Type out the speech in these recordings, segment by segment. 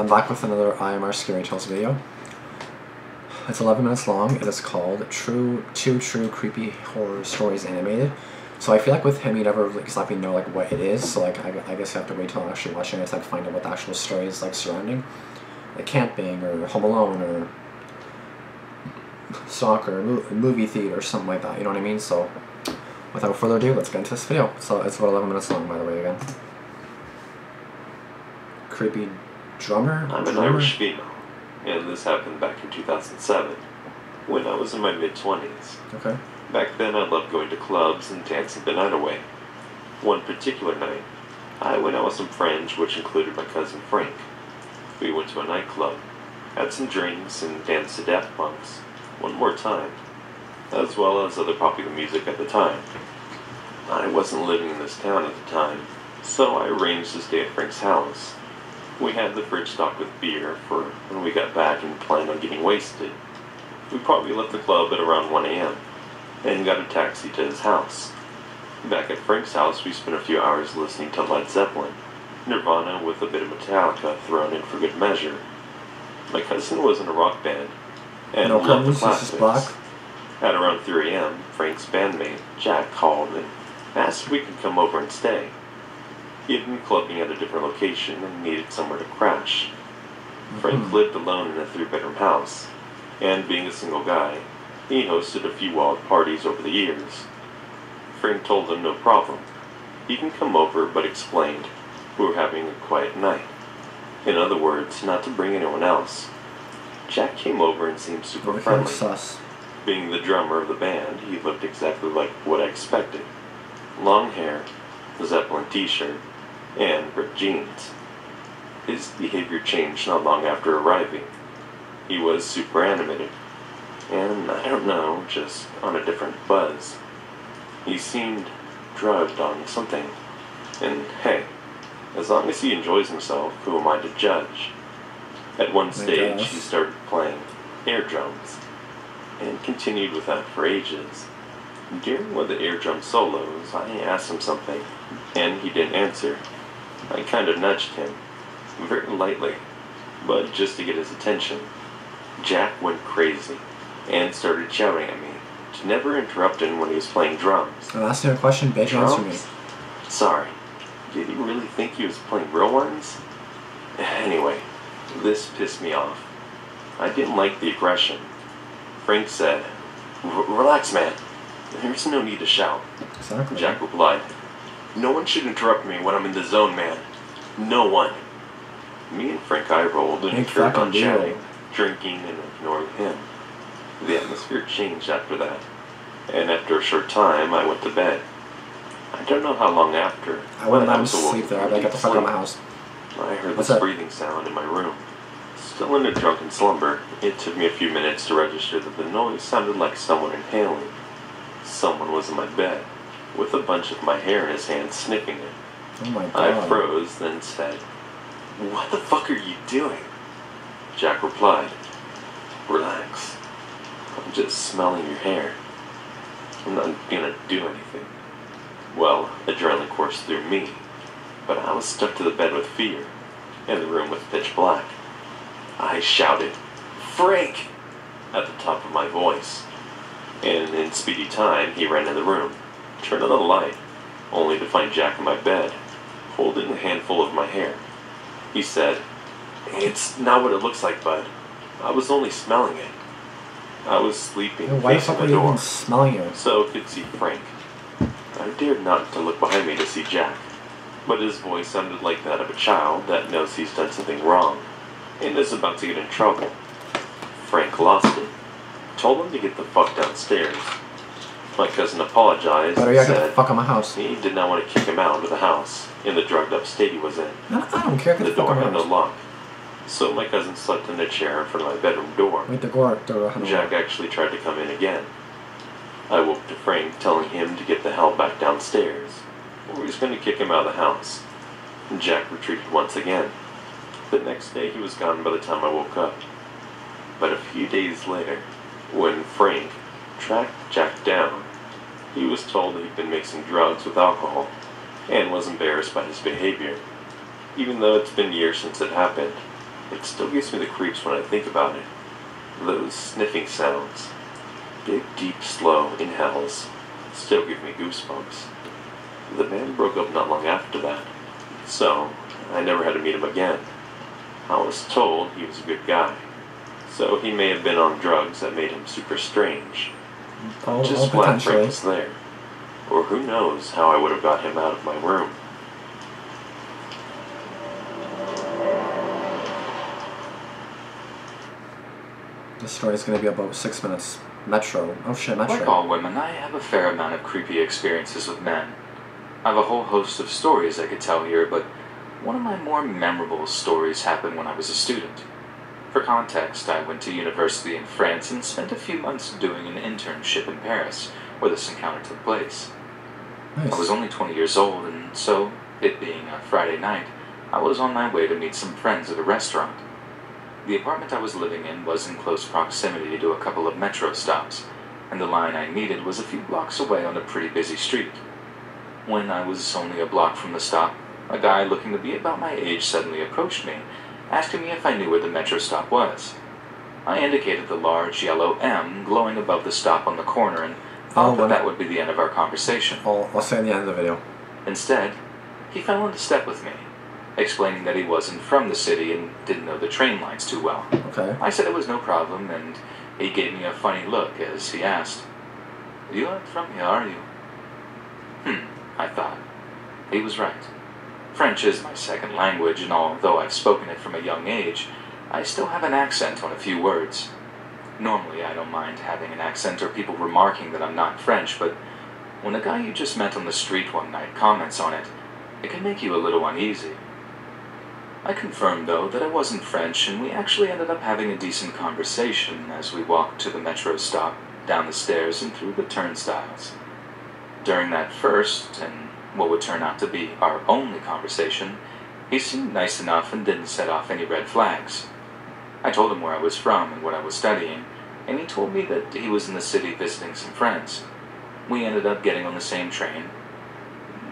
I'm back with another IMR Scary Tales video. It's 11 minutes long. It is called Two True Creepy Horror Stories Animated. So I feel like with him, you never exactly know like what it is. So like I guess you have to wait till I'm actually watching it to like find out what the actual story is like surrounding, like camping or Home Alone or soccer, movie theater, or something like that. You know what I mean? So without further ado, let's get into this video. So it's about 11 minutes long, by the way. Again, creepy drummer. I'm an Irish female, and this happened back in 2007, when I was in my mid-20s. Okay. Back then, I loved going to clubs and dancing the night away. One particular night, I went out with some friends, which included my cousin Frank. We went to a nightclub, had some drinks, and danced to Daft Punk's One More Time, as well as other popular music at the time. I wasn't living in this town at the time, so I arranged to stay at Frank's house. We had the fridge stocked with beer for when we got back and planned on getting wasted. We probably left the club at around 1 a.m. and got a taxi to his house. Back at Frank's house, we spent a few hours listening to Led Zeppelin, Nirvana with a bit of Metallica thrown in for good measure. My cousin was in a rock band and loved the classics. At around 3 a.m., Frank's bandmate, Jack, called and asked if we could come over and stay. He had been clubbing at a different location and needed somewhere to crash. Frank lived alone in a 3-bedroom house, and being a single guy, he hosted a few wild parties over the years. Frank told him no problem. He can come over, but explained we were having a quiet night. In other words, not to bring anyone else. Jack came over and seemed super friendly. Being the drummer of the band, he looked exactly like what I expected. Long hair, Zeppelin t-shirt, and ripped jeans. His behavior changed not long after arriving. He was super animated, and I don't know, just on a different buzz. He seemed drugged on something, and hey, as long as he enjoys himself, who am I to judge? At one stage, he started playing air drums, and continued with that for ages. During one of the air drum solos, I asked him something, and he didn't answer. I kind of nudged him, very lightly, but just to get his attention. Jack went crazy, and started shouting at me to never interrupt him when he was playing drums. I'm asking a question, bitch, answer me. Sorry, did he really think he was playing real ones? Anyway, this pissed me off. I didn't like the aggression. Frank said, "Relax, man. There's no need to shout." Exactly. Jack replied, "No one should interrupt me when I'm in the zone, man. No one." Me and Frank eye-rolled and carried on chatting, drinking, and ignoring him. The atmosphere changed after that, and after a short time, I went to bed. I don't know how long after. I wouldn't let him sleep there. I'd like, get the fuck out of my house. I heard this breathing sound in my room. Still in a drunken slumber, it took me a few minutes to register that the noise sounded like someone inhaling. Someone was in my bed, with a bunch of my hair in his hand, sniffing it. Oh my God. I froze, then said, "What the fuck are you doing?" Jack replied, "Relax. I'm just smelling your hair. I'm not gonna do anything." Well, adrenaline coursed through me, but I was stuck to the bed with fear, and the room was pitch black. I shouted, "Frank!" at the top of my voice, and in speedy time he ran in the room, turned on the light, only to find Jack in my bed, holding a handful of my hair. He said, "It's not what it looks like, bud. I was only smelling it." I was sleeping facing the door, so could see Frank. I dared not to look behind me to see Jack, but his voice sounded like that of a child that knows he's done something wrong and is about to get in trouble. Frank lost it. Told him to get the fuck downstairs. My cousin apologized and said get the fuck out of my house. He did not want to kick him out of the house in the drugged up state he was in. I don't care. The door had no lock, so my cousin slept in a chair in front of my bedroom door. Jack actually tried to come in again. I woke to Frank telling him to get the hell back downstairs, or he was going to kick him out of the house. Jack retreated once again. The next day he was gone by the time I woke up. But a few days later, when Frank tracked Jack down, he was told that he'd been mixing drugs with alcohol and was embarrassed by his behavior. Even though it's been years since it happened, It still gives me the creeps when I think about it. Those sniffing sounds, big, deep, slow inhales, still give me goosebumps. The band broke up not long after that, so I never had to meet him again. I was told he was a good guy, so he may have been on drugs that made him super strange. Just glad Frank was there. Or who knows how I would have got him out of my room. This story is going to be about 6 minutes. Metro. Oh shit, Metro. Like all women, I have a fair amount of creepy experiences with men. I have a whole host of stories I could tell here, but one of my more memorable stories happened when I was a student. For context, I went to university in France and spent a few months doing an internship in Paris, where this encounter took place. Nice. I was only 20 years old, and so, it being a Friday night, I was on my way to meet some friends at a restaurant. The apartment I was living in was in close proximity to a couple of metro stops, and the line I needed was a few blocks away on a pretty busy street. When I was only a block from the stop, a guy looking to be about my age suddenly approached me, asking me if I knew where the metro stop was. I indicated the large yellow M glowing above the stop on the corner and thought that would be the end of our conversation. I'll say in the end of the video. Instead, he fell into step with me, explaining that he wasn't from the city and didn't know the train lines too well. Okay. I said it was no problem, and he gave me a funny look as he asked, "You aren't from here, are you?" I thought. He was right. French is my second language, and although I've spoken it from a young age, I still have an accent on a few words. Normally, I don't mind having an accent or people remarking that I'm not French, but when a guy you just met on the street one night comments on it, it can make you a little uneasy. I confirmed, though, that I wasn't French, and we actually ended up having a decent conversation as we walked to the metro stop, down the stairs, and through the turnstiles. During that first, and what would turn out to be our only conversation, he seemed nice enough and didn't set off any red flags. I told him where I was from and what I was studying, and he told me that he was in the city visiting some friends. We ended up getting on the same train,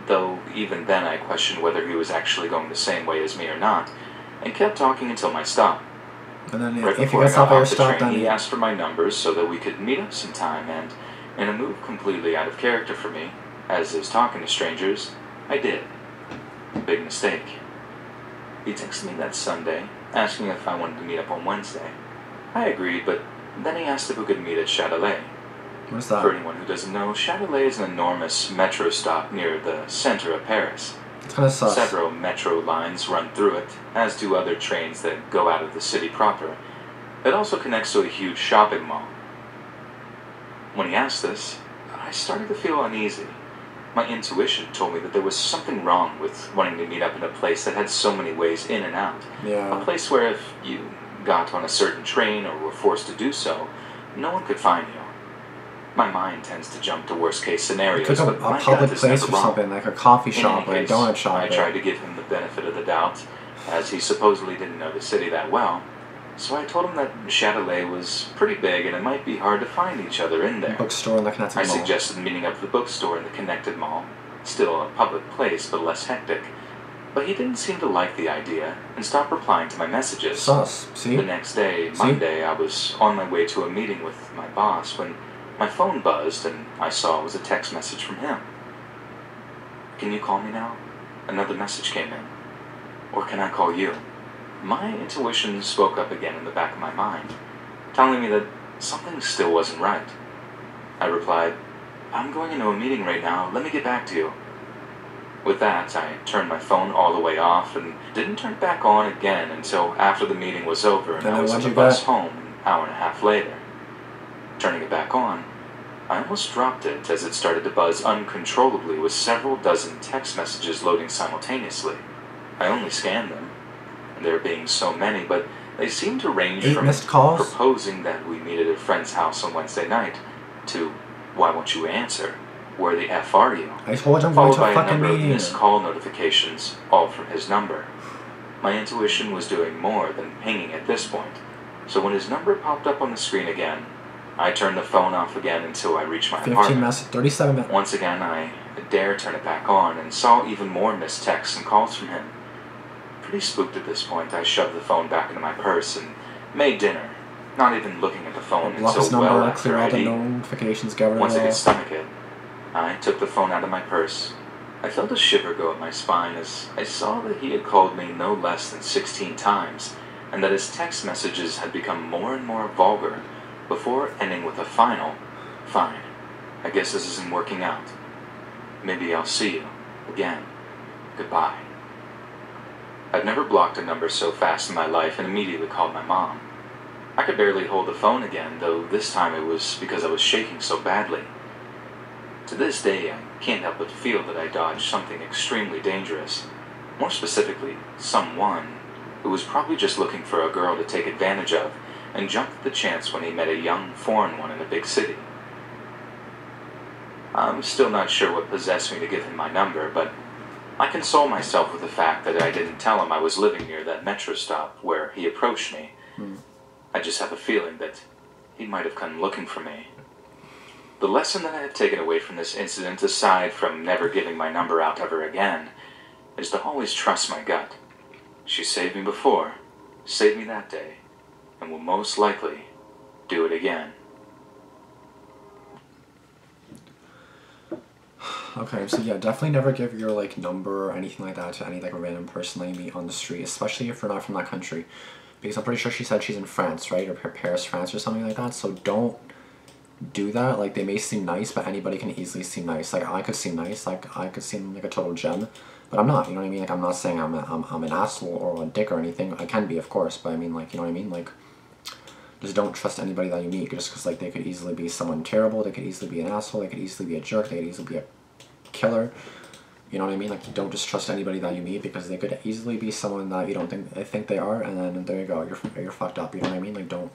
though even then I questioned whether he was actually going the same way as me or not, and kept talking until my stop. And then Right if you before I get stopped got at your off the stop, train, then he asked for my numbers so that we could meet up sometime, and in a move completely out of character for me, as is talking to strangers, I did. Big mistake. He texted me that Sunday, asking if I wanted to meet up on Wednesday. I agreed, but then he asked if we could meet at Châtelet. What's that? For anyone who doesn't know, Châtelet is an enormous metro stop near the center of Paris. It's kind of sus. Several metro lines run through it, as do other trains that go out of the city proper. It also connects to a huge shopping mall. When he asked this, I started to feel uneasy. My intuition told me that there was something wrong with wanting to meet up in a place that had so many ways in and out. Yeah. A place where if you got on a certain train or were forced to do so, no one could find you. My mind tends to jump to worst-case scenarios, It's like but a my public gut is place never or wrong. something, like a coffee In shop or any a case, donut shop. I tried to give him the benefit of the doubt, as he supposedly didn't know the city that well. So I told him that Châtelet was pretty big and it might be hard to find each other in there. Bookstore in the connected I mall. suggested meeting up at the bookstore in the connected mall, still a public place but less hectic. But he didn't seem to like the idea and stopped replying to my messages. Sus. See? The next day, Monday, I was on my way to a meeting with my boss when my phone buzzed and I saw it was a text message from him. "Can you call me now?" Another message came in. "Or can I call you?" My intuition spoke up again in the back of my mind, telling me that something still wasn't right. I replied, "I'm going into a meeting right now, let me get back to you." With that, I turned my phone all the way off and didn't turn it back on again until after the meeting was over and And I then was on what'd the you bus get? home an hour and a half later. Turning it back on, I almost dropped it as it started to buzz uncontrollably with several dozen text messages loading simultaneously. I only scanned them, there being so many, but they seemed to range 8 from missed calls? proposing that we meet at a friend's house on Wednesday night to "Why won't you answer? Where the F are you?" I told you I'm going Followed to by a a fucking number of meeting. missed call notifications, all from his number. My intuition was doing more than pinging at this point, so when his number popped up on the screen again, I turned the phone off again until I reached my 15 apartment. messages, 37 minutes. Once again, I dared turn it back on and saw even more missed texts and calls from him. pretty spooked at this point, I shoved the phone back into my purse and made dinner, not even looking at the phone Block this until number, well after clear all I'd the eaten. notifications, get rid of Once I all. could stomach it, I took the phone out of my purse. I felt a shiver go up my spine as I saw that he had called me no less than 16 times, and that his text messages had become more and more vulgar, before ending with a final, "Fine, I guess this isn't working out. Maybe I'll see you again. Goodbye." I'd never blocked a number so fast in my life and immediately called my mom. I could barely hold the phone again, though this time it was because I was shaking so badly. To this day, I can't help but feel that I dodged something extremely dangerous. More specifically, someone who was probably just looking for a girl to take advantage of and jumped at the chance when he met a young foreign one in a big city. I'm still not sure what possessed me to give him my number, but I console myself with the fact that I didn't tell him I was living near that metro stop where he approached me. I just have a feeling that he might have come looking for me. The lesson that I have taken away from this incident, aside from never giving my number out ever again, is to always trust my gut. She saved me before, saved me that day, and will most likely do it again. Okay, so yeah, definitely never give your like number or anything like that to any like random person that you meet on the street, especially if you're not from that country. Because I'm pretty sure she said she's in France, right? Or Paris, France or something like that. So don't do that. Like, they may seem nice, but anybody can easily seem nice. Like, I could seem nice. Like, I could seem like a total gem. But I'm not, you know what I mean? Like, I'm not saying I'm an asshole or a dick or anything. I can be, of course, but I mean, like, you know what I mean? Like, just don't trust anybody that you meet just because, like, they could easily be someone terrible. They could easily be an asshole. They could easily be a jerk. They could easily be a killer. You know what I mean? Like, don't just trust anybody that you meet because they could easily be someone that you don't think they are, and then there you go, you're fucked up. You know what I mean? Like, don't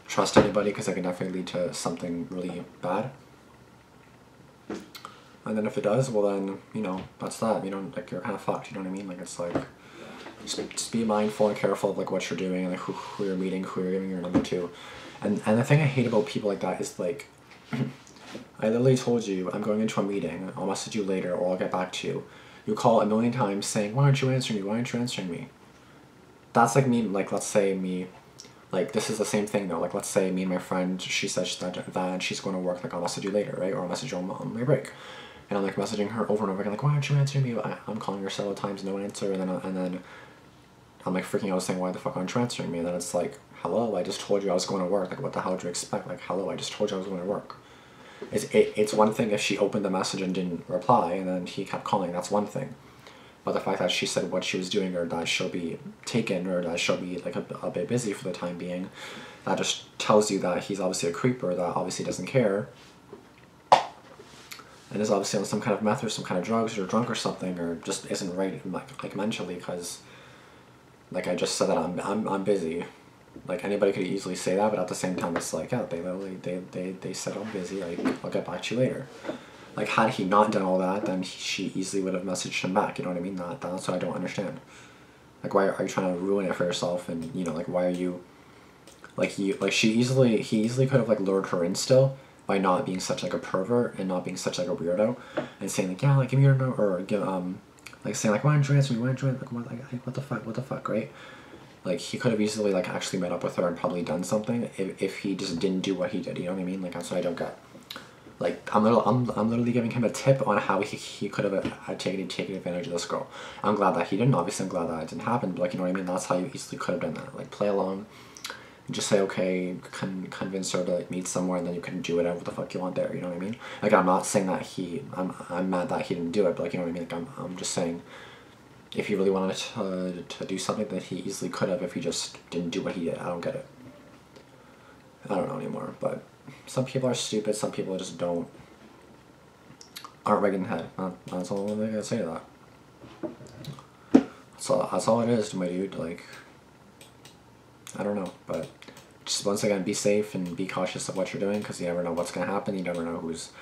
trust anybody because it can definitely lead to something really bad. And then if it does, well then, you know, that's that. You know, like, you're kind of fucked. You know what I mean? Like, it's like, just be mindful and careful of like what you're doing and like who you're meeting, who you're giving your number to. And the thing I hate about people like that is like, I literally told you I'm going into a meeting, I'll message you later or I'll get back to you. You call a million times saying, why aren't you answering me? Why aren't you answering me? That's like me, like, let's say me, like, this is the same thing though. Like, let's say me and my friend, she says that she's going to work, like, I'll message you later, right? Or I'll message you on my break. And I'm like messaging her over and over again, like, why aren't you answering me? I'm calling her several times, no answer. And then I'm like freaking out saying, why the fuck aren't you answering me? And then it's like, hello, I just told you I was going to work. Like, what the hell do you expect? Like, hello, I just told you I was going to work. It's one thing if she opened the message and didn't reply and then he kept calling, that's one thing. But the fact that she said what she was doing or that she'll be taken or that she'll be like a bit busy for the time being, that just tells you that he's obviously a creeper that obviously doesn't care and is obviously on some kind of meth or some kind of drugs or drunk or something or just isn't right like mentally because like I just said that I'm busy. Like, anybody could easily say that, but at the same time, it's like, yeah, they said I'm busy, like, I'll get back to you later. Like, had he not done all that, then she easily would have messaged him back, you know what I mean? That's what I don't understand. Like, why are you trying to ruin it for yourself, and, you know, like, why are you, like, he easily could have, like, lured her in still, by not being such, like, a pervert, and not being such, like, a weirdo, and saying, like, yeah, like, give me your number, or, give, like, saying, like, why aren't you answering me, like, what the fuck, right? Like, he could have easily, like, actually met up with her and probably done something if he just didn't do what he did, you know what I mean? Like, that's what I don't get. Like, I'm literally giving him a tip on how he could have taken advantage of this girl. I'm glad that he didn't, obviously I'm glad that it didn't happen, but, like, you know what I mean? That's how you easily could have done that. Like, play along, just say, okay, convince her to, like, meet somewhere, and then you can do whatever the fuck you want there, you know what I mean? Like, I'm not saying that I'm mad that he didn't do it, but, like, you know what I mean? Like, I'm just saying, if he really wanted to do something that he easily could have if he just didn't do what he did. I don't get it. I don't know anymore, but some people are stupid, some people just aren't right in the head. That's all I gotta say to that. That's all it is, my dude. Like, I don't know, but just once again, be safe and be cautious of what you're doing because you never know what's gonna happen. You never know who's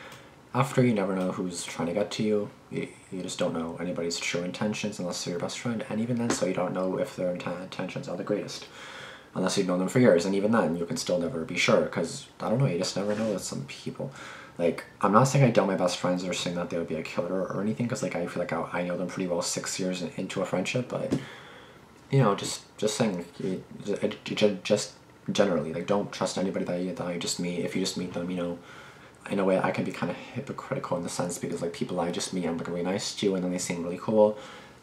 after, you never know who's trying to get to you. You just don't know anybody's true intentions unless they're your best friend, and even then, so you don't know if their intentions are the greatest. Unless you've known them for years, and even then, you can still never be sure, because, I don't know, you just never know with some people. Like, I'm not saying I doubt my best friends or saying that they would be a killer or anything, because, like, I feel like I know them pretty well 6 years into a friendship, but you know, just saying, like, just generally, like, don't trust anybody that you just meet. If you just meet them, you know, in a way I can be kind of hypocritical in the sense because like people I just meet, I'm like really nice to, and then they seem really cool.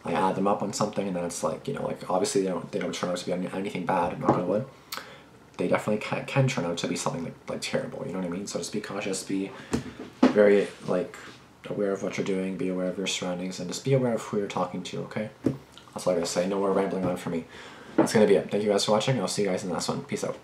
I add them up on something, and then it's like, you know, like obviously they don't turn out to be anything bad. Knock on wood. They definitely can turn out to be something like terrible. You know what I mean? So just be cautious. Be very like aware of what you're doing. Be aware of your surroundings, and just be aware of who you're talking to. Okay. That's all I gotta say. No more rambling on for me. That's gonna be it. Thank you guys for watching. I'll see you guys in the next one. Peace out.